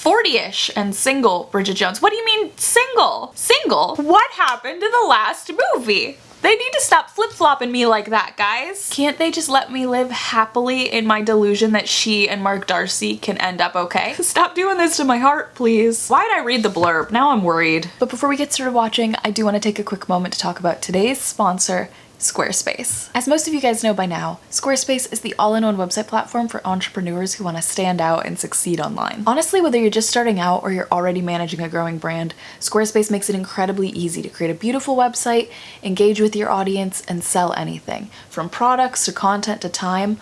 40-ish and single Bridget Jones. What do you mean single? Single? What happened to the last movie? They need to stop flip-flopping me like that, guys. Can't they just let me live happily in my delusion that she and Mark Darcy can end up okay? Stop doing this to my heart, please. Why'd I read the blurb? Now I'm worried. But before we get started watching, I do want to take a quick moment to talk about today's sponsor, Squarespace. As most of you guys know by now, Squarespace is the all-in-one website platform for entrepreneurs who want to stand out and succeed online. Honestly, whether you're just starting out or you're already managing a growing brand, Squarespace makes it incredibly easy to create a beautiful website, engage with your audience, and sell anything, from products to content to time,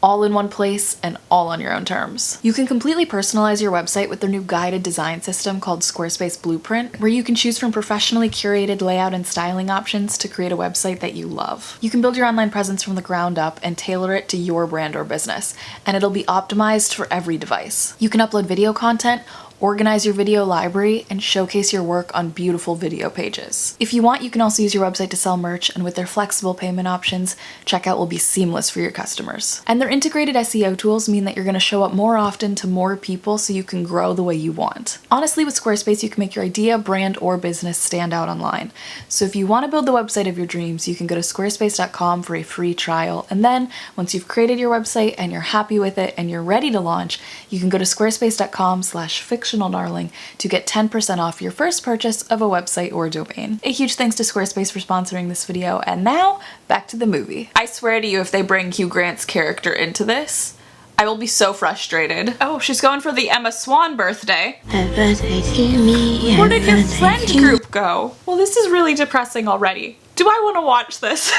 all in one place and all on your own terms. You can completely personalize your website with their new guided design system called Squarespace Blueprint, where you can choose from professionally curated layout and styling options to create a website that you love. You can build your online presence from the ground up and tailor it to your brand or business, and it'll be optimized for every device. You can upload video content, organize your video library, and showcase your work on beautiful video pages. If you want, you can also use your website to sell merch, and with their flexible payment options, checkout will be seamless for your customers. And their integrated SEO tools mean that you're going to show up more often to more people so you can grow the way you want. Honestly, with Squarespace, you can make your idea, brand, or business stand out online. So if you want to build the website of your dreams, you can go to squarespace.com for a free trial, and then once you've created your website and you're happy with it and you're ready to launch, you can go to squarespace.com/fictional darling to get 10% off your first purchase of a website or domain. A huge thanks to Squarespace for sponsoring this video, and now back to the movie. I swear to you, if they bring Hugh Grant's character into this, I will be so frustrated. Oh, she's going for the Emma Swan birthday. Happy birthday to me. Where did your friend group go? Well, this is really depressing already. Do I want to watch this?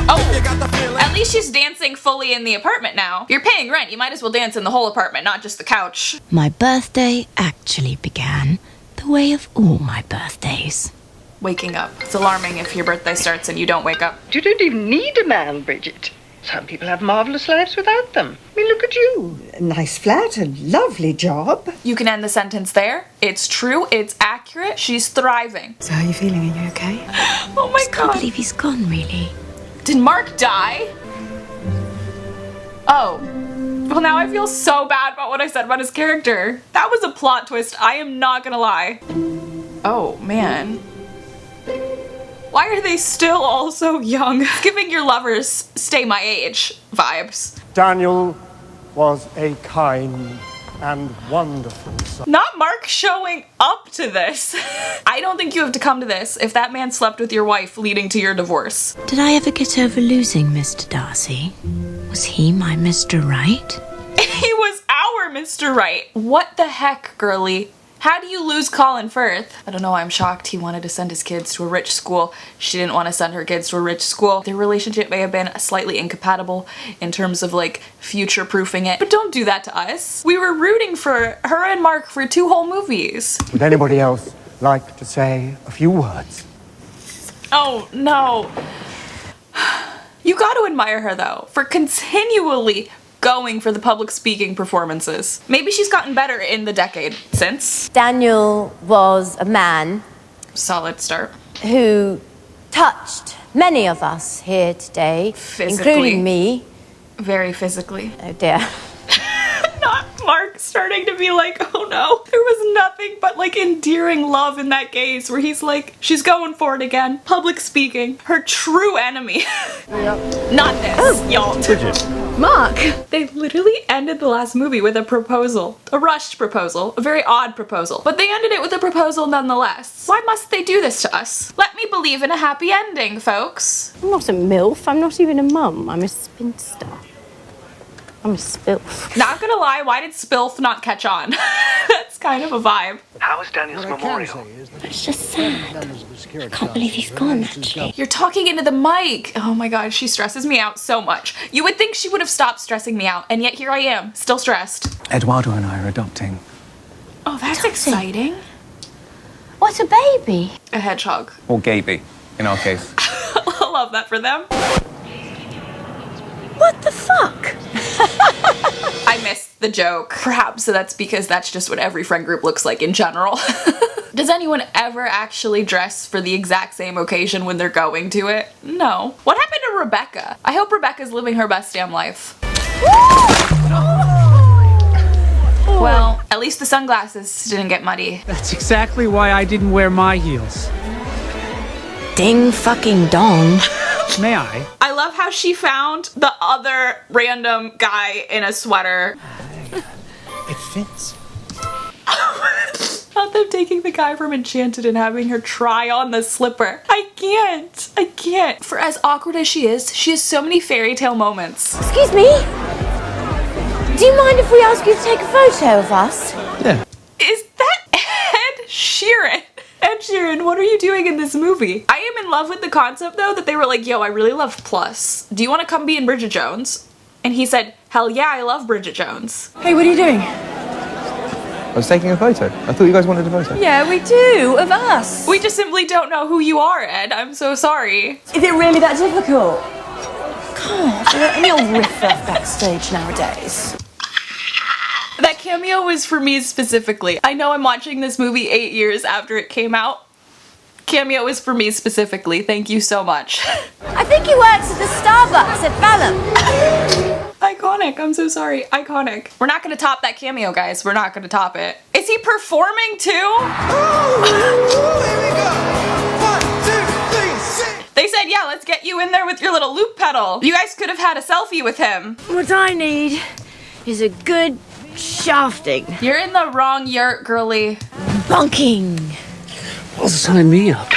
Oh, at least she's dancing fully in the apartment now. You're paying rent, you might as well dance in the whole apartment, not just the couch. My birthday actually began the way of all my birthdays. Waking up. It's alarming if your birthday starts and you don't wake up. You don't even need a man, Bridget. Some people have marvellous lives without them. I mean, look at you. A nice flat, a lovely job. You can end the sentence there. It's true, it's accurate, she's thriving. So how are you feeling? Are you okay? Oh my I can't god. believe he's gone, really. Did Mark die? Oh. Well, now I feel so bad about what I said about his character. That was a plot twist, I am not gonna lie. Oh, man. Why are they still all so young? It's giving your lovers stay my age vibes. Daniel was a kind and wonderful son. Not Mark showing up to this. I don't think you have to come to this if that man slept with your wife leading to your divorce. Did I ever get over losing Mr. Darcy? Was he my Mr. Right? He was our Mr. Right. What the heck, girly? How do you lose Colin Firth? I don't know, I'm shocked he wanted to send his kids to a rich school. She didn't want to send her kids to a rich school. Their relationship may have been slightly incompatible in terms of like future-proofing it, but don't do that to us. We were rooting for her and Mark for 2 whole movies. Would anybody else like to say a few words? Oh no. You got to admire her though, for continually going for the public speaking performances. Maybe she's gotten better in the decade since. Daniel was a man Solid start. who touched many of us here today, Physically. including me. Very physically. Oh dear. Not Mark starting to be like, oh no. There was nothing but like endearing love in that gaze where he's like, she's going for it again. Public speaking. Her true enemy. Not this, y'all. Bridget. Mark! They literally ended the last movie with a proposal. A rushed proposal. A very odd proposal. But they ended it with a proposal nonetheless. Why must they do this to us? Let me believe in a happy ending, folks. I'm not a MILF, I'm not even a mum, I'm a spinster. I'm a spilf. Not gonna lie, why did Spilf not catch on? That's kind of a vibe. How was Daniel's memorial? It's just sad. I can't believe he's gone, actually. You're talking into the mic. Oh my god, she stresses me out so much. You would think she would have stopped stressing me out, and yet here I am, still stressed. Eduardo and I are adopting. Oh, that's exciting. What a baby. A hedgehog. Or Gaby, in our case. I love that for them. What the fuck? I missed the joke. Perhaps that's because that's just what every friend group looks like in general. Does anyone ever actually dress for the exact same occasion when they're going to it? No. What happened to Rebecca? I hope Rebecca's living her best damn life. Well, least the sunglasses didn't get muddy. That's exactly why I didn't wear my heels. Ding fucking dong. May I? I love how she found the other random guy in a sweater. It fits. Not them taking the guy from Enchanted and having her try on the slipper. I can't. I can't. For as awkward as she has so many fairy tale moments. Excuse me? Do you mind if we ask you to take a photo of us? Yeah. Is that Ed Sheeran? Ed Sheeran, what are you doing in this movie? I am in love with the concept though that they were like, yo, I really love Plus. Do you want to come be in Bridget Jones? And he said, hell yeah, I love Bridget Jones. Hey, what are you doing? I was taking a photo. I thought you guys wanted a photo. Yeah, we do, of us. We just simply don't know who you are, Ed. I'm so sorry. Is it really that difficult? God, there any old riff-raff backstage nowadays. That cameo was for me specifically. I know I'm watching this movie 8 years after it came out. Cameo is for me specifically. Thank you so much. I think he works at the Starbucks at Balham. Iconic. I'm so sorry. Iconic. We're not gonna top that cameo, guys. We're not gonna top it. Is he performing too? They said, yeah, let's get you in there with your little loop pedal. You guys could have had a selfie with him. What I need is a good shafting. You're in the wrong yurt, girly. Bonking. Well, sign me up.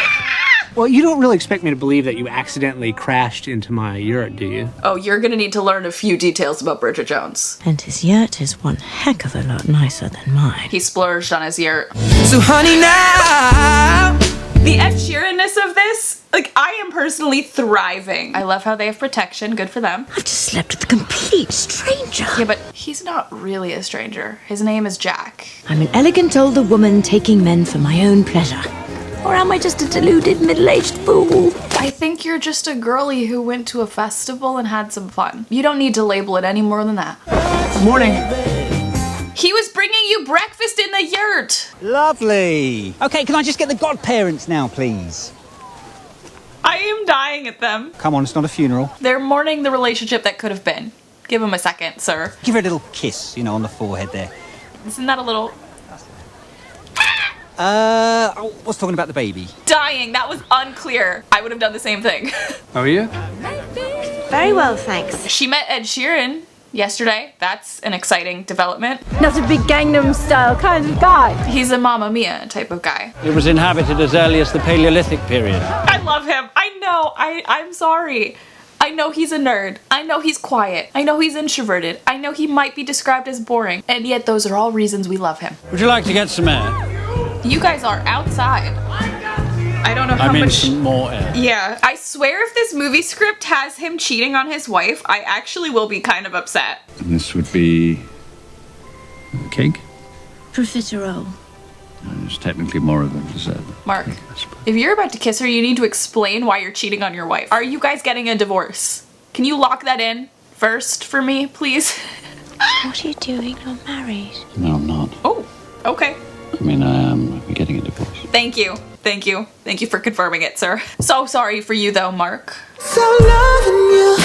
Well, you don't really expect me to believe that you accidentally crashed into my yurt, do you? Oh, you're gonna need to learn a few details about Bridget Jones. And his yurt is one heck of a lot nicer than mine. He splurged on his yurt. So honey now. The Ed Sheeran-ness of this, like, I am personally thriving. I love how they have protection. Good for them. I've just slept with a complete stranger. Yeah, but he's not really a stranger. His name is Jack. I'm an elegant older woman taking men for my own pleasure. Or am I just a deluded middle-aged fool? I think you're just a girly who went to a festival and had some fun. You don't need to label it any more than that. Morning. He was bringing you breakfast in the yurt. Lovely. Okay, can I just get the godparents now, please? I am dying at them. Come on, it's not a funeral. They're mourning the relationship that could have been. Give him a second, sir. Give her a little kiss, you know, on the forehead there. Isn't that a little... I was talking about the baby. Dying, that was unclear. I would have done the same thing. How are you? Very well, thanks. She met Ed Sheeran yesterday. That's an exciting development. Not a big Gangnam Style kind of guy. He's a Mamma Mia type of guy. It was inhabited as early as the Paleolithic period. I love him. I know. I'm sorry. I know he's a nerd. I know he's quiet. I know he's introverted. I know he might be described as boring. And yet those are all reasons we love him. Would you like to get some air? You guys are outside. I don't know how much... some more air. Yeah. I swear if this movie script has him cheating on his wife, I actually will be kind of upset. And this would be... cake? Profiterole. It's technically more of a dessert. Mark, if you're about to kiss her, you need to explain why you're cheating on your wife. Are you guys getting a divorce? Can you lock that in first for me, please? What are you doing? You're married. No, I'm not. Oh, okay. I mean, I am getting a divorce. Thank you. Thank you. Thank you for confirming it, sir. So sorry for you though, Mark. So loving you.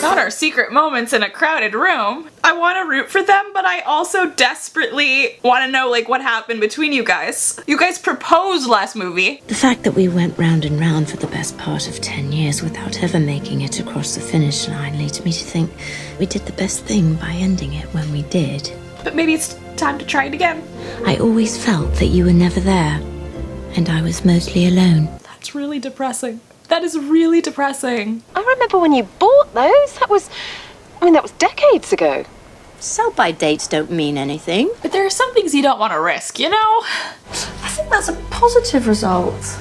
Not our secret moments in a crowded room. I want to root for them, but I also desperately want to know, like, what happened between you guys. You guys proposed last movie. The fact that we went round and round for the best part of 10 years without ever making it across the finish line leads me to think we did the best thing by ending it when we did. But maybe it's time to try it again. I always felt that you were never there, and I was mostly alone. That's really depressing. That is really depressing. I remember when you bought those. That was decades ago. Sell-by dates don't mean anything. But there are some things you don't want to risk, you know? I think that's a positive result.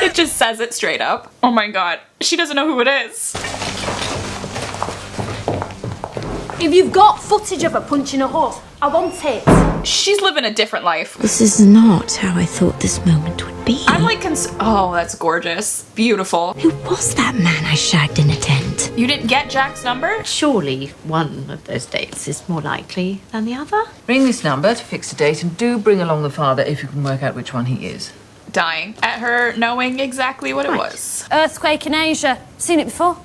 It just says it straight up. Oh my god. She doesn't know who it is. If you've got footage of her punching a horse, I want it. She's living a different life. This is not how I thought this moment would be. I'm like oh, that's gorgeous. Beautiful. Who was that man I shagged in a tent? You didn't get Jack's number? Surely one of those dates is more likely than the other. Ring this number to fix a date and do bring along the father if you can work out which one he is. Dying at her knowing exactly what it was. Earthquake in Asia. Seen it before?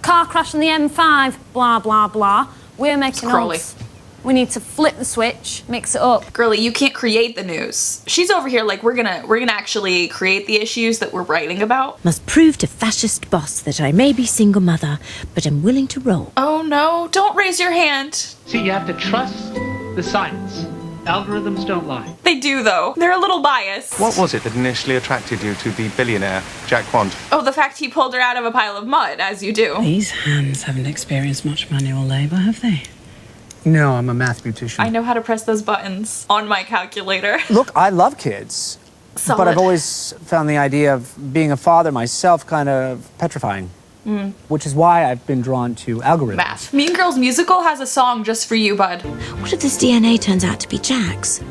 Car crash on the M5. Blah, blah, blah. We're making Crowley. odds. We need to flip the switch, mix it up. Girlie, you can't create the news. She's over here like we're gonna actually create the issues that we're writing about. Must prove to fascist boss that I may be single mother, but am willing to roll. Oh no, don't raise your hand. See, you have to trust the science. Algorithms don't lie. They do though. They're a little biased. What was it that initially attracted you to the billionaire, Jack Quant? Oh, the fact he pulled her out of a pile of mud, as you do. These hands haven't experienced much manual labor, have they? No, I'm a mathematician. I know how to press those buttons on my calculator. Look, I love kids. Solid. But I've always found the idea of being a father myself kind of petrifying. Which is why I've been drawn to algorithms. Math. Mean Girls musical has a song just for you, bud. What if this DNA turns out to be Jack's?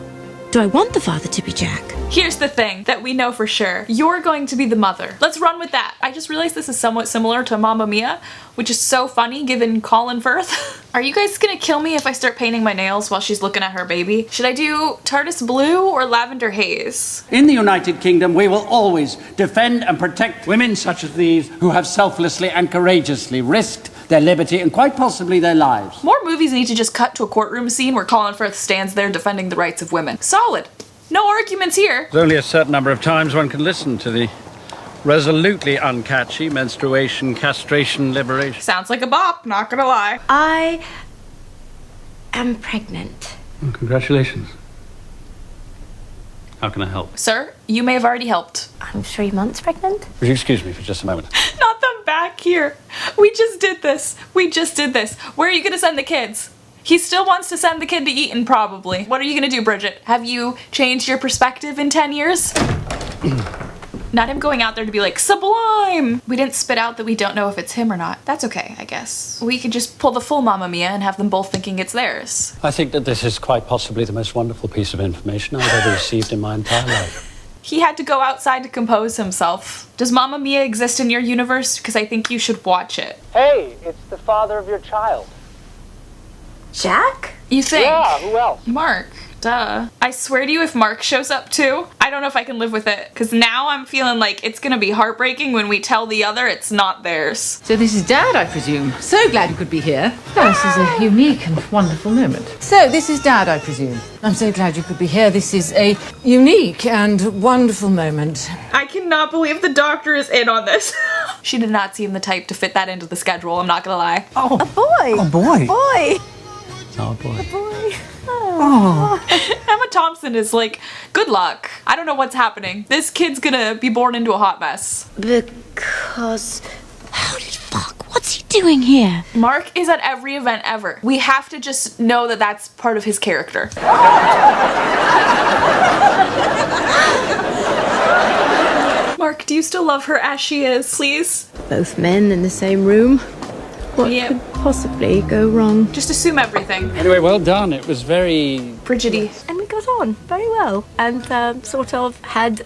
Do I want the father to be Jack? Here's the thing that we know for sure. You're going to be the mother. Let's run with that. I just realized this is somewhat similar to Mamma Mia, which is so funny given Colin Firth. Are you guys gonna kill me if I start painting my nails while she's looking at her baby? Should I do TARDIS blue or lavender haze? In the United Kingdom, we will always defend and protect women such as these who have selflessly and courageously risked their liberty and quite possibly their lives. More movies need to just cut to a courtroom scene where Colin Firth stands there defending the rights of women. Solid. No arguments here. There's only a certain number of times one can listen to the resolutely uncatchy menstruation, castration, liberation. Sounds like a bop, not gonna lie. I am pregnant. Well, congratulations. How can I help? Sir, you may have already helped. I'm 3 months pregnant. Would you excuse me for just a moment? Not them back here. We just did this. We just did this. Where are you gonna send the kids? He still wants to send the kid to Eton, probably. What are you gonna do, Bridget? Have you changed your perspective in 10 years? Not him going out there to be like, sublime! We didn't spit out that we don't know if it's him or not. That's okay, I guess. We could just pull the full Mamma Mia and have them both thinking it's theirs. I think that this is quite possibly the most wonderful piece of information I've ever received in my entire life. He had to go outside to compose himself. Does Mamma Mia exist in your universe? Because I think you should watch it. Hey, it's the father of your child. Jack? You think? Yeah, who else? Mark. Duh. I swear to you, if Mark shows up too, I don't know if I can live with it. Because now I'm feeling like it's gonna be heartbreaking when we tell the other it's not theirs. So this is Dad, I presume. So glad you could be here. This is a unique and wonderful moment. So this is Dad, I presume. I'm so glad you could be here. This is a unique and wonderful moment. I cannot believe the doctor is in on this. She did not seem the type to fit that into the schedule, I'm not gonna lie. Oh, a boy. Oh, boy. Boy. Oh, boy. Boy. Emma Thompson is like, good luck. I don't know what's happening. This kid's gonna be born into a hot mess. Because... Holy fuck, what's he doing here? Mark is at every event ever. We have to just know that that's part of his character. Mark, do you still love her as she is, please? Both men in the same room. What Yep. could possibly go wrong? Just assume everything. Anyway, well done. It was very... Bridget-y. And we got on very well and sort of had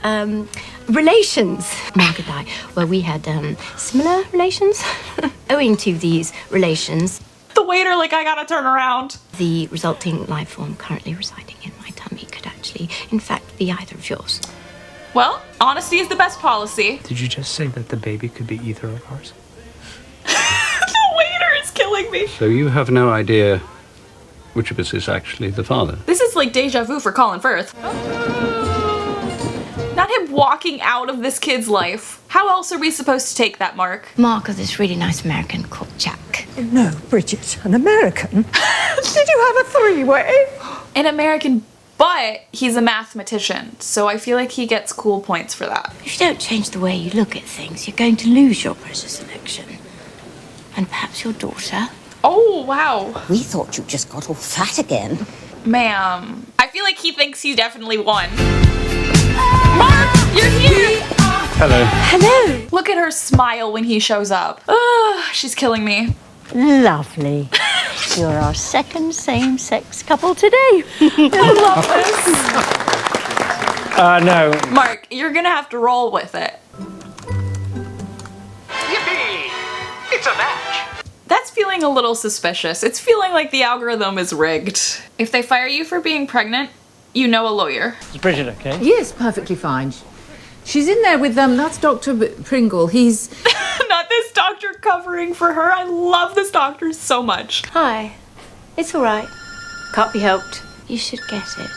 relations. Mark and I, well, we had similar relations. Owing to these relations, The waiter, like, I gotta turn around. the resulting life form currently residing in my tummy could actually, in fact, be either of yours. Well, honesty is the best policy. Did you just say that the baby could be either of ours? The waiter is killing me. So you have no idea which of us is actually the father? This is like deja vu for Colin Firth. Not him walking out of this kid's life. How else are we supposed to take that, Mark? Mark of this really nice American called Jack. No, Bridget, an American? Did you have a three-way? An American, but he's a mathematician, so I feel like he gets cool points for that. If you don't change the way you look at things, you're going to lose your precious election. And perhaps your daughter. Oh, wow. We thought you just got all fat again. Ma'am. I feel like he thinks he definitely won. Mark, you're here! Hello. Hello. Look at her smile when he shows up. Ugh, she's killing me. Lovely. You're our second same-sex couple today. I love this. No. Mark, you're gonna have to roll with it. Yippee! It's a match. That's feeling a little suspicious. It's feeling like the algorithm is rigged. If they fire you for being pregnant, you know a lawyer. Is Bridget okay? Yes, perfectly fine. She's in there with that's Dr. Pringle. He's... Not this doctor covering for her. I love this doctor so much. Hi. It's all right. Can't be helped. You should get it.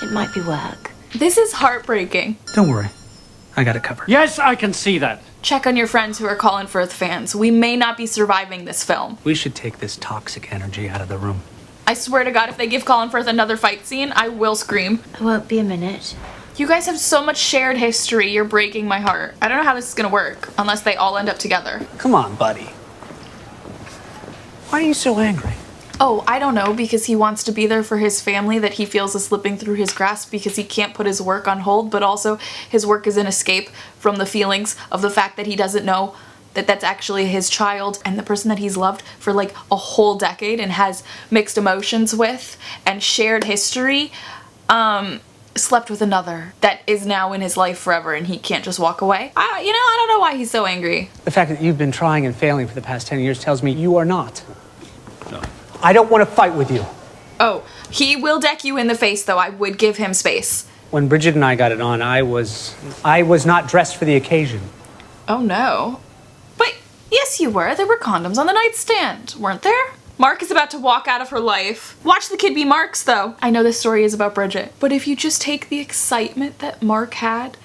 It might be work. This is heartbreaking. Don't worry. I got it covered. Yes, I can see that. Check on your friends who are Colin Firth fans. We may not be surviving this film. We should take this toxic energy out of the room. I swear to God, if they give Colin Firth another fight scene, I will scream. It won't be a minute. You guys have so much shared history, you're breaking my heart. I don't know how this is gonna work, unless they all end up together. Come on, buddy. Why are you so angry? Oh, I don't know, because he wants to be there for his family that he feels is slipping through his grasp because he can't put his work on hold, but also his work is an escape from the feelings of the fact that he doesn't know that that's actually his child and the person that he's loved for like a whole decade and has mixed emotions with and shared history, slept with another that is now in his life forever and he can't just walk away. I don't know why he's so angry. The fact that you've been trying and failing for the past 10 years tells me you are not. No. I don't want to fight with you. Oh, he will deck you in the face though. I would give him space. When Bridget and I got it on, I was not dressed for the occasion. Oh no. But yes you were. There were condoms on the nightstand, weren't there? Mark is about to walk out of her life. Watch the kid be Mark's though. I know this story is about Bridget, but if you just take the excitement that Mark had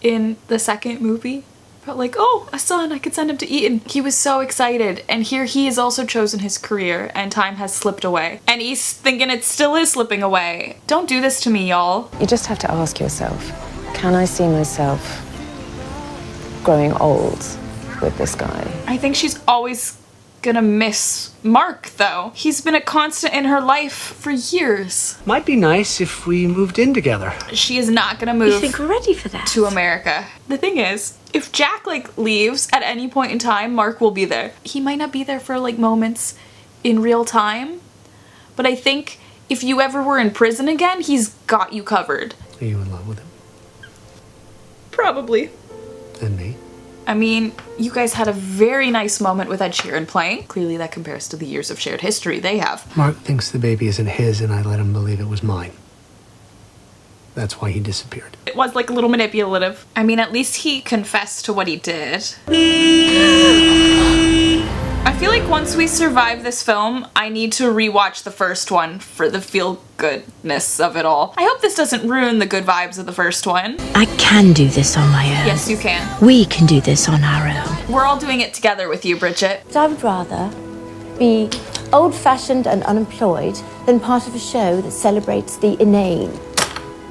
in the second movie, about like, oh, a son, I could send him to Eton. He was so excited, and here he has also chosen his career, and time has slipped away. And he's thinking it still is slipping away. Don't do this to me, y'all. You just have to ask yourself, can I see myself growing old with this guy? I think she's always gonna miss Mark, though. He's been a constant in her life for years. Might be nice if we moved in together. She is not gonna move. You think we're ready for that? To America. The thing is, if Jack leaves at any point in time, Mark will be there. He might not be there for moments in real time, but I think if you ever were in prison again, he's got you covered. Are you in love with him? Probably. And me? I mean, you guys had a very nice moment with Ed Sheeran playing. Clearly that compares to the years of shared history they have. Mark thinks the baby isn't his and I let him believe it was mine. That's why he disappeared. It was a little manipulative. I mean, at least he confessed to what he did. I feel like once we survive this film, I need to rewatch the first one for the feel-goodness of it all. I hope this doesn't ruin the good vibes of the first one. I can do this on my own. Yes, you can. We can do this on our own. We're all doing it together with you, Bridget. But I would rather be old-fashioned and unemployed than part of a show that celebrates the inane.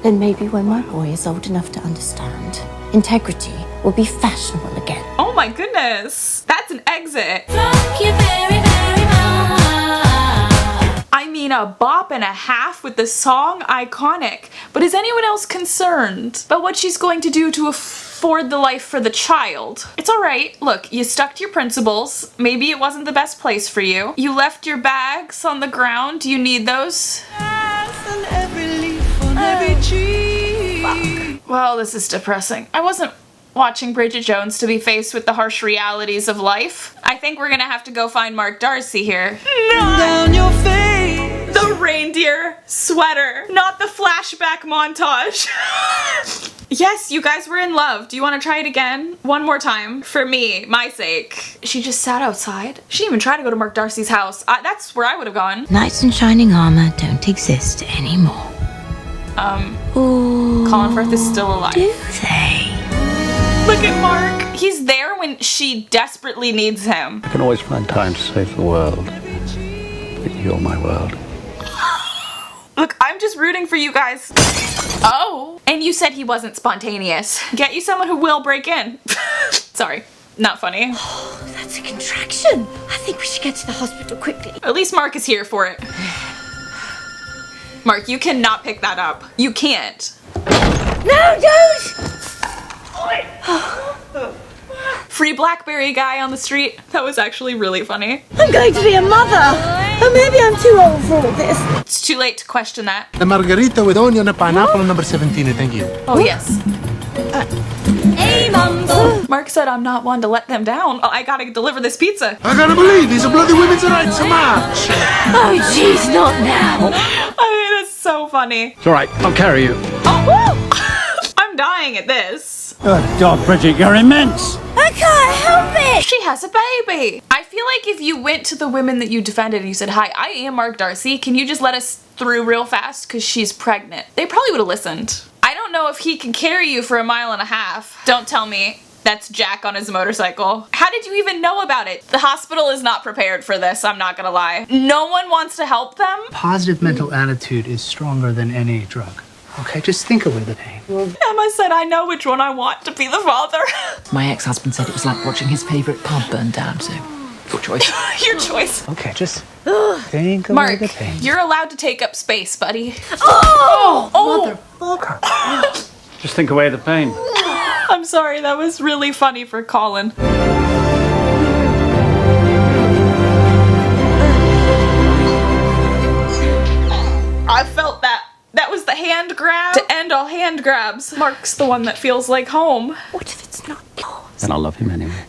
Then maybe when my boy is old enough to understand, integrity will be fashionable again. Oh my goodness, that's an exit. Thank you very, very much. I mean, a bop and a half with the song iconic. But is anyone else concerned about what she's going to do to afford the life for the child? It's alright. Look, you stuck to your principles. Maybe it wasn't the best place for you. You left your bags on the ground. Do you need those? Well, this is depressing. I wasn't watching Bridget Jones to be faced with the harsh realities of life. I think we're gonna have to go find Mark Darcy here. Down your face. The reindeer sweater, not the flashback montage. Yes, you guys were in love. Do you want to try it again? One more time. For me, my sake. She just sat outside. She didn't even try to go to Mark Darcy's house. That's where I would have gone. Knights in shining armor don't exist anymore. Ooh, Colin Firth is still alive. Do they? Look at Mark. He's there when she desperately needs him. I can always find time to save the world, but you're my world. Look, I'm just rooting for you guys. Oh, and you said he wasn't spontaneous. Get you someone who will break in. Sorry, not funny. Oh, that's a contraction. I think we should get to the hospital quickly. At least Mark is here for it. Mark, you cannot pick that up. You can't. No, don't! Free Blackberry guy on the street. That was actually really funny. I'm going to be a mother. Or maybe I'm too old for all this. It's too late to question that. The margarita with onion and pineapple, number 17, thank you. Oh, yes. Hey, Mumbo. Mark said I'm not one to let them down. Oh, I gotta deliver this pizza. I gotta believe these are bloody women's rights so much. Oh, jeez, not now. I mean, it's so funny. It's all right, I'll carry you. Oh, I'm dying at this. Good God, Bridget, you're immense! I can't help it! She has a baby. I feel like if you went to the women that you defended and you said, hi, I am Mark Darcy, can you just let us through real fast because she's pregnant? They probably would have listened. I don't know if he can carry you for 1.5 miles. Don't tell me that's Jack on his motorcycle. How did you even know about it? The hospital is not prepared for this, I'm not gonna lie. No one wants to help them? Positive mental attitude is stronger than any drug. Okay, just think away the pain. Emma said, I know which one I want to be the father. My ex-husband said it was like watching his favourite pub burn down, so your choice. Your choice. Okay, just think away Mark, the pain. you're allowed to take up space, buddy. Just think away the pain. I'm sorry, that was really funny for Colin. I felt that. That was the hand grab to end all hand grabs. Mark's the one that feels like home. What if it's not yours? And I'll love him anyway.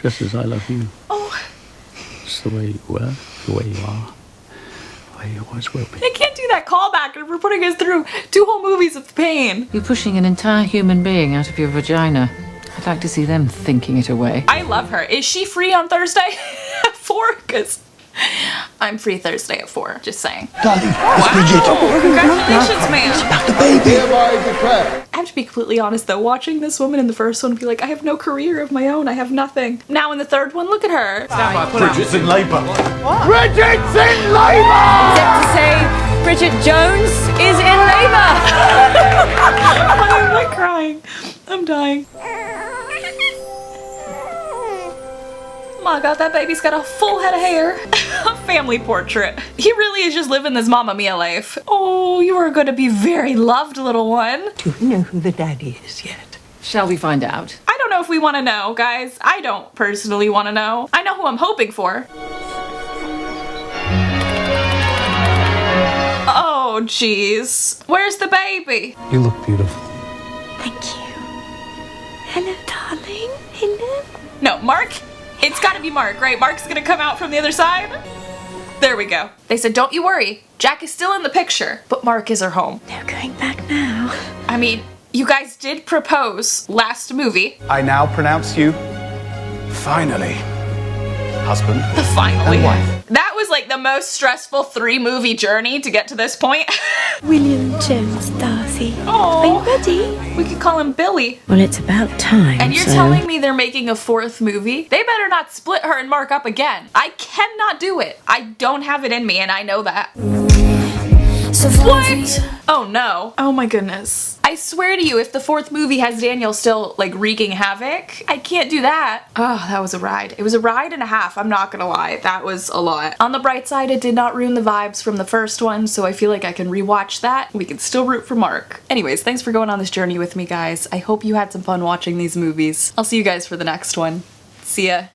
Just as I love you. Oh. Just the way you were, the way you are, the way you always will be. I can't do that callback if we're putting us through 2 whole movies of pain. You're pushing an entire human being out of your vagina. I'd like to see them thinking it away. I love her. Is she free on Thursday at 4? Because I'm free Thursday at 4, just saying. Darling, Wow. Congratulations, man. the baby. I have to be completely honest though, watching this woman in the first one be like, I have no career of my own, I have nothing. Now in the third one, look at her. Bridget's in labour. Bridget's in labour! Except to say, Bridget Jones is in labour. Why am I crying? I'm dying. Oh my god, that baby's got a full head of hair. A family portrait. He really is just living this Mamma Mia life. Oh, you are going to be very loved, little one. Do you know who the daddy is yet? Shall we find out? I don't know if we want to know, guys. I don't personally want to know. I know who I'm hoping for. Oh, jeez. Where's the baby? You look beautiful. Thank you. Hello, darling. Hello. No, Mark? It's gotta be Mark, right? Mark's gonna come out from the other side? There we go. They said, don't you worry. Jack is still in the picture, but Mark is her home. No going back now. I mean, you guys did propose last movie. I now pronounce you, finally, husband Finally. and wife. That was like the most stressful 3-movie journey to get to this point. William Jones, Darcy. Oh, Are you ready? we could call him Billy. Well, it's about time. And you're so... telling me they're making a 4th movie? They better not split her and Mark up again. I cannot do it. I don't have it in me, and I know that. What? Oh no. Oh my goodness. I swear to you, if the 4th movie has Daniel still like wreaking havoc, I can't do that. Oh, that was a ride. It was a ride and a half, I'm not gonna lie. That was a lot. On the bright side, it did not ruin the vibes from the first one, so I feel like I can rewatch that. We can still root for Mark. Anyways, thanks for going on this journey with me, guys. I hope you had some fun watching these movies. I'll see you guys for the next one. See ya.